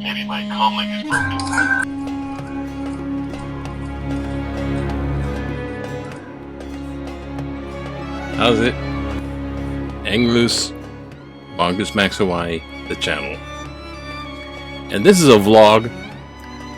Maybe my comlink is broken. How's it? Anglus, Mongoose Max Hawaii, the channel. And this is a vlog,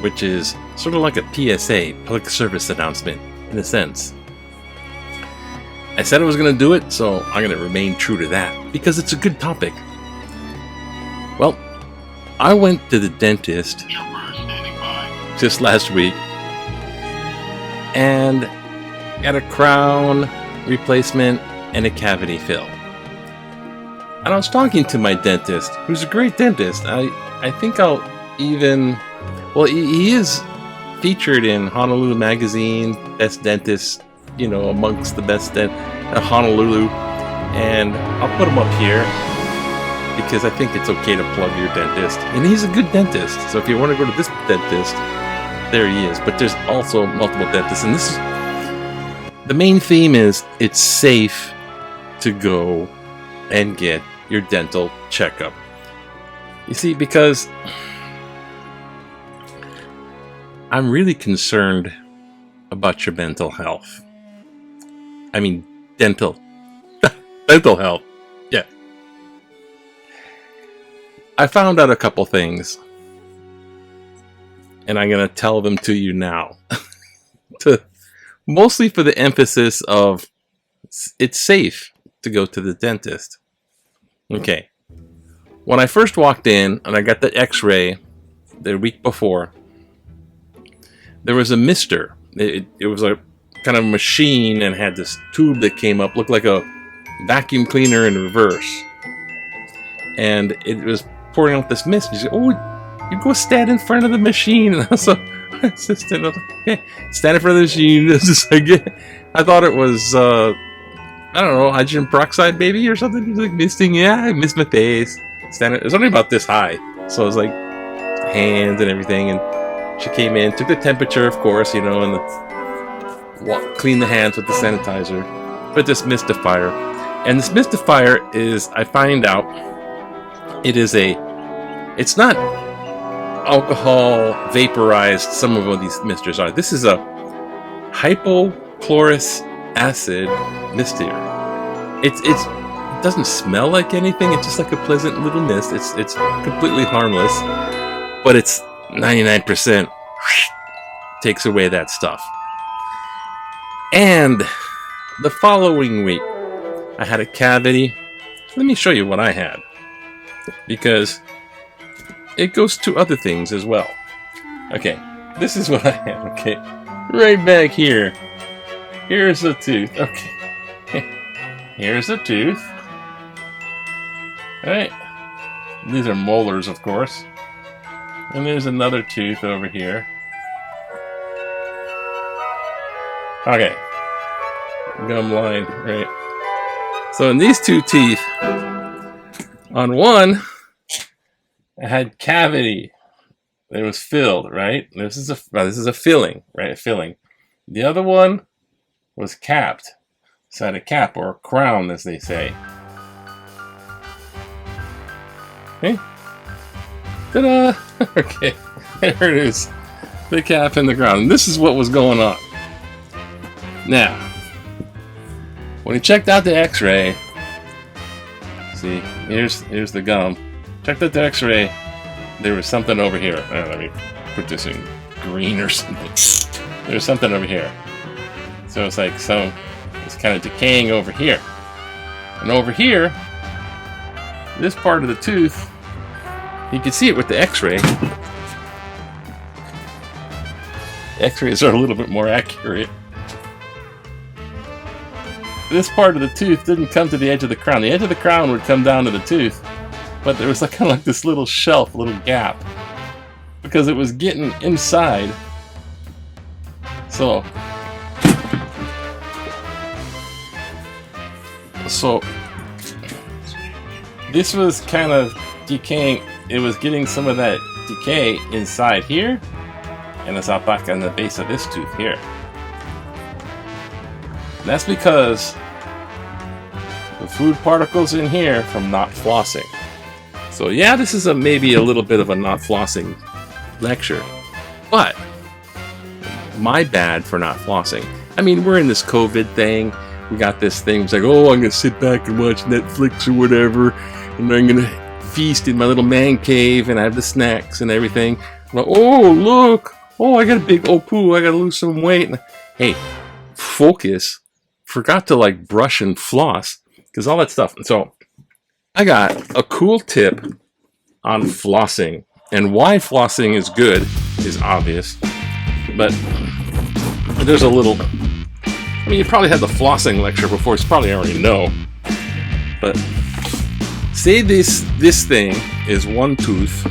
which is sort of like a PSA, public service announcement, in a sense. I said I was going to do it, so I'm going to remain true to that, because it's a good topic. Well, I went to the dentist just last week, and got a crown replacement and a cavity fill. And I was talking to my dentist, who's a great dentist. I think I'll even... Well, he is featured in Honolulu Magazine, best dentist, you know, amongst the best at Honolulu. And I'll put him up here, because I think it's okay to plug your dentist. And he's a good dentist, so if you want to go to this dentist, there he is. But there's also multiple dentists, and this is... The main theme is it's safe to go and get your dental checkup. You see, because I'm really concerned about your mental health. I mean, dental health. Yeah. I found out a couple things, and I'm going to tell them to you now. Mostly for the emphasis of it's safe to go to the dentist. Okay. When I first walked in and I got the x-ray the week before, there was a mister. It was a kind of machine and had this tube that came up, looked like a vacuum cleaner in reverse. And it was pouring out this mist. He said, "Oh, you go stand in front of the machine." And I was like, assistant, I was like, "Yeah, stand in front of the machine." It's just like, I thought it was, I don't know, hydrogen peroxide maybe or something. He's like, misting. Yeah, I missed my face. It was only about this high, so it was like hands and everything. And she came in, took the temperature, of course, you know, and cleaned the hands with the sanitizer. Put this Mystifier, and this Mystifier is, I find out, it's not alcohol vaporized. Some of these misters are. This is a hypochlorous acid mister. It doesn't smell like anything. It's just like a pleasant little mist. It's completely harmless, but it's 99% takes away that stuff. And the following week, I had a cavity. Let me show you what I had, because it goes to other things as well. Okay, this is what I have. Okay, right back here. Here's a tooth. Okay, here's a tooth. All right, these are molars, of course. And there's another tooth over here. Okay, gum line, right? So in these two teeth, on one, I had cavity. It was filled, right? This is a filling, right? A filling. The other one was capped. So I had a cap, or a crown, as they say. Okay. Ta-da! Okay, there it is. The cap and the crown. And this is what was going on. Now, when he checked out the x-ray, see, here's the gum. Checked out the x-ray, there was something over here. Let me put this in green or something. There's something over here. So it's like, it's kind of decaying over here. And over here, this part of the tooth, you can see it with the x-ray. X-rays are a little bit more accurate. This part of the tooth didn't come to the edge of the crown. The edge of the crown would come down to the tooth, but there was like, kind of like this little shelf, little gap, because it was getting inside. So this was kind of decaying. It was getting some of that decay inside here, and it's out back on the base of this tooth here. And that's because the food particles in here from not flossing. So yeah, this is maybe a little bit of a not flossing lecture, but my bad for not flossing. I mean, we're in this COVID thing. We got this thing. It's like, oh, I'm gonna sit back and watch Netflix or whatever, and I'm gonna feast in my little man cave, and I have the snacks and everything. I'm like, oh, look, oh, I got a big poo. I gotta lose some weight. And, hey, focus. Forgot to like brush and floss, because all that stuff. And so I got a cool tip on flossing, and why flossing is good is obvious, but there's a little. I mean, you probably had the flossing lecture before, so you probably already know. But say this thing is one tooth,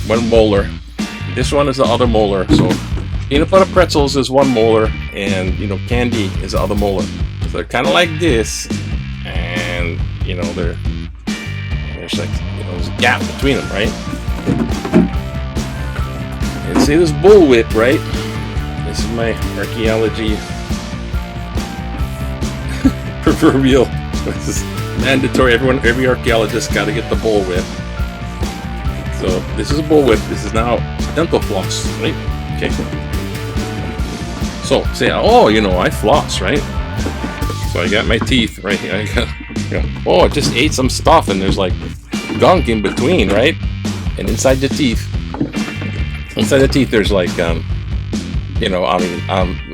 one molar. This one is the other molar. So peanut butter pretzels is one molar, and candy is the other molar. So they're kind of like this, and there's like there's a gap between them, right? And say this bullwhip, right? This is my archaeology. Proverbial. This is mandatory. Every archaeologist got to get the bullwhip. So this is a bullwhip. This is now dental floss, right? Okay. So say, oh, I floss, right? So I got my teeth right here. I got, oh, I just ate some stuff, and there's like gunk in between, right? And inside the teeth, there's like, when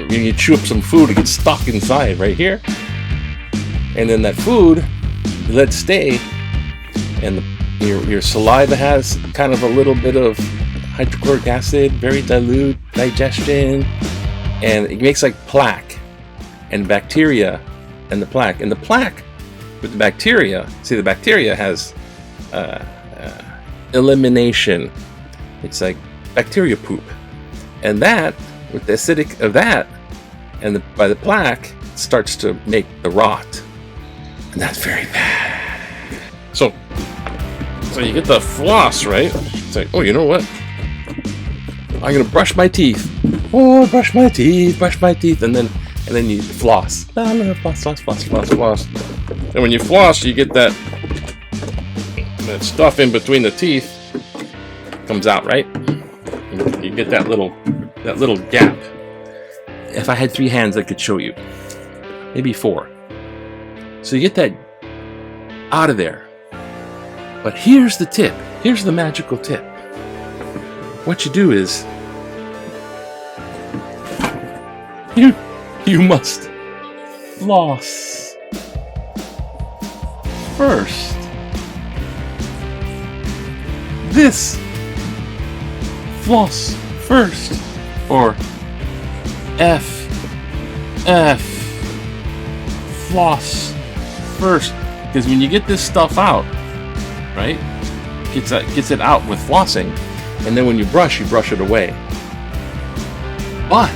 you chew up some food, it gets stuck inside right here. And then that food, you let stay, and your saliva has kind of a little bit of hydrochloric acid, very dilute digestion, and it makes like plaque and bacteria, and the plaque with the bacteria. See, the bacteria has elimination. It's like bacteria poop, and that with the acidic of that, and by the plaque, it starts to make the rot. And that's very bad. So you get the floss, right? It's like, oh, you know what? I'm gonna brush my teeth. Oh, brush my teeth, and then you floss. Floss. And when you floss, you get that stuff in between the teeth comes out, right? You get that little gap. If I had 3 hands, I could show you. Maybe 4. So you get that out of there. But here's the tip. Here's the magical tip. What you do is you must floss first. This floss first, or floss first, because when you get this stuff out, right, gets it out with flossing, and then when you brush it away. But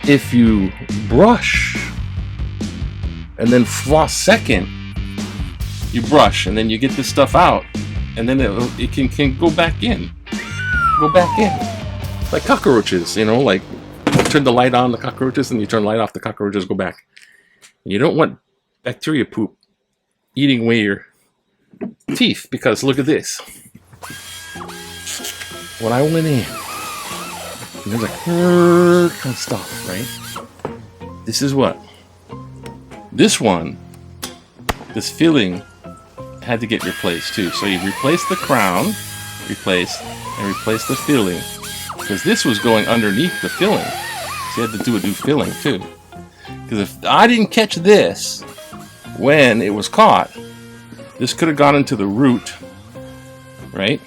if you brush and then floss second, you brush and then you get this stuff out, and then it can go back in, like cockroaches, like turn the light on the cockroaches, and you turn the light off, the cockroaches go back. And you don't want bacteria poop eating away your teeth, because look at this. When I went in, and there's like kind of stuff, right? This is what this filling had to get replaced too. So you replace the crown, replace the filling, because this was going underneath the filling. So you had to do a new filling too. Because if I didn't catch this when it was caught, this could have gone into the root, right?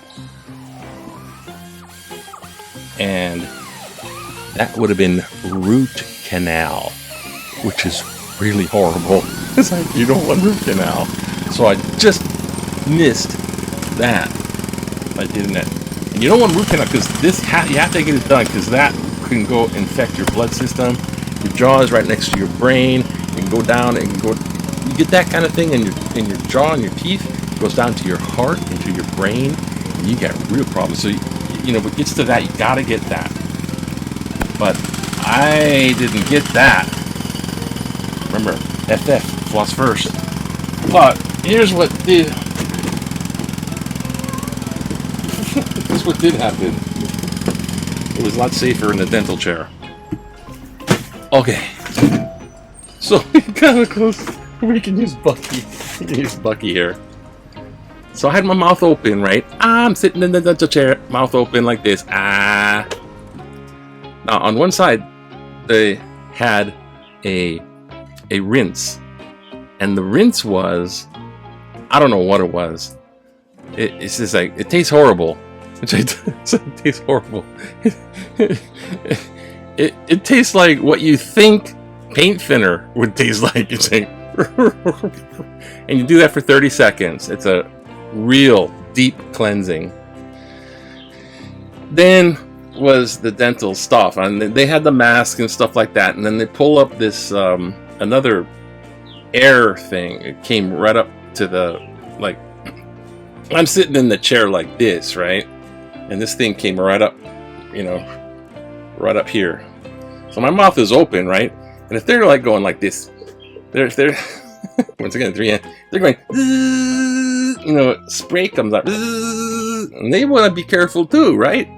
And that would have been root canal, which is really horrible. It's like, you don't want root canal. So I just missed that. I did that. And you don't want root canal, because you have to get it done, because that can go infect your blood system. Your jaw is right next to your brain. You can go down and go. You get that kind of thing in your jaw and your teeth. It goes down to your heart, into your brain, and you get real problems. So you know, if it gets to that, you gotta get that. But I didn't get that. Remember, FF, Floss First. But here's what did. Here's what did happen. It was a lot safer in the dental chair. Okay. So we kind of close. We can use Bucky. We can use Bucky here. So I had my mouth open, right? I'm sitting in the dental chair, mouth open like this. Now on one side, they had a rinse, and the rinse was, I don't know what it was. It's just like, it tastes horrible. It tastes horrible. It tastes like what you think paint thinner would taste like. It's like, and you do that for 30 seconds. It's a real deep cleansing. Then was the dental stuff, and they had the mask and stuff like that, and then they pull up this another air thing. It came right up to the, like, I'm sitting in the chair like this, right? And this thing came right up, you know, right up here. So my mouth is open, right? And if they're like going like this, they're once again, they're going, you know, spray comes out, and they want to be careful too, right?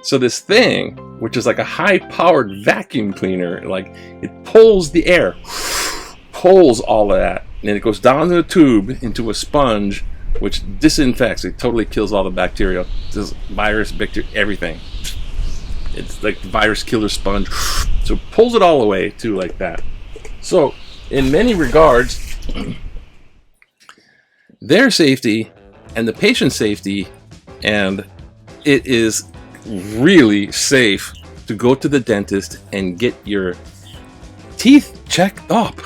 So this thing, which is like a high-powered vacuum cleaner, like, it pulls the air, pulls all of that, and then it goes down the tube into a sponge, which disinfects. It totally kills all the bacteria, this virus, bacteria, everything. It's like the virus killer sponge. So it pulls it all away too, like that. So in many regards, their safety and the patient's safety, and it is really safe to go to the dentist and get your teeth checked up.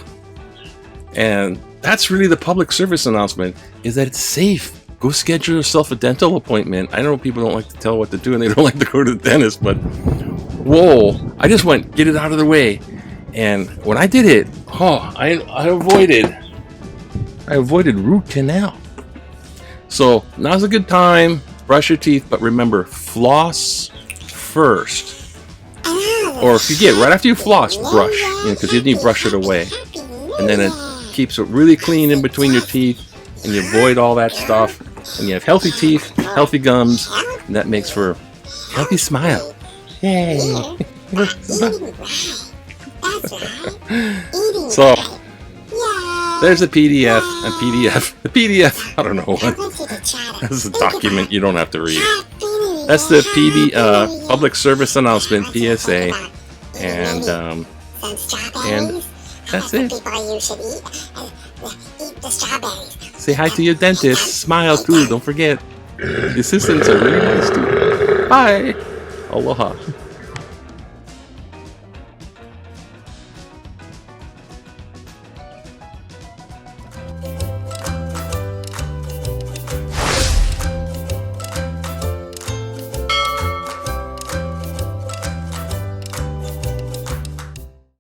And that's really the public service announcement, is that it's safe. Go schedule yourself a dental appointment. I know people don't like to tell what to do and they don't like to go to the dentist, but whoa, I just went, get it out of the way. And when I did it, I avoided root canal. So now's a good time. Brush your teeth, but remember, floss first. Or if you get right after you floss, brush, because you need to brush it away. And then it keeps it really clean in between your teeth, and you avoid all that stuff. And you have healthy teeth, healthy gums, and that makes for a healthy smile. Yay! So there's a PDF. The PDF. I don't know what. This is a document you don't have to read. That's the public service announcement, PSA, and that's it. Say hi to your dentist. Smile too. Don't forget. The assistants are really nice too. Bye. Aloha.